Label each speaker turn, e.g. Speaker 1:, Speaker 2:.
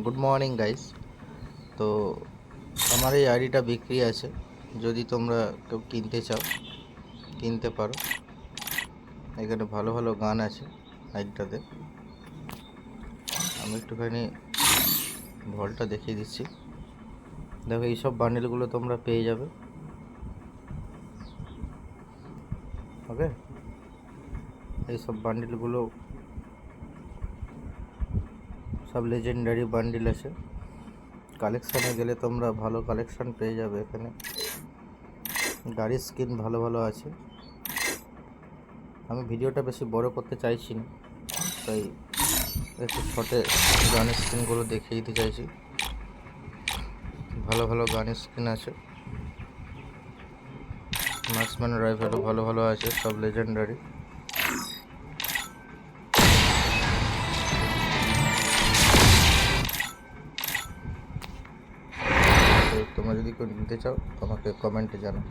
Speaker 1: Good morning guys. তো আমার এই আইডিটা বিক্রি আছে, যদি তোমরা কেউ কিনতে চাও কিনতে পারো। এখানে ভালো ভালো গান আছে আইডিটাতে। আমি একটুখানি ভলটা দেখিয়ে দিচ্ছি। দেখো, এইসব বান্ডেলগুলো তোমরা পেয়ে যাবে। ওকে, এইসব বান্ডেলগুলো সব লেজেন্ডারি বান্ডেল আছে। কালেকশানে গেলে তোমরা ভালো কালেকশান পেয়ে যাবে। এখানে গাড়ির স্কিন ভালো ভালো আছে। আমি ভিডিওটা বেশি বড় করতে চাইছি না, তাই একটু শর্টে গানের স্কিনগুলো দেখিয়ে দিতে চাইছি। ভালো ভালো গানের স্কিন আছে। মার্কসম্যান রাইফেলও ভালো ভালো আছে, সব লেজেন্ডারি। তো তোমরা যদি কেউ নিতে চাও আমাকে কমেন্টে জানাও।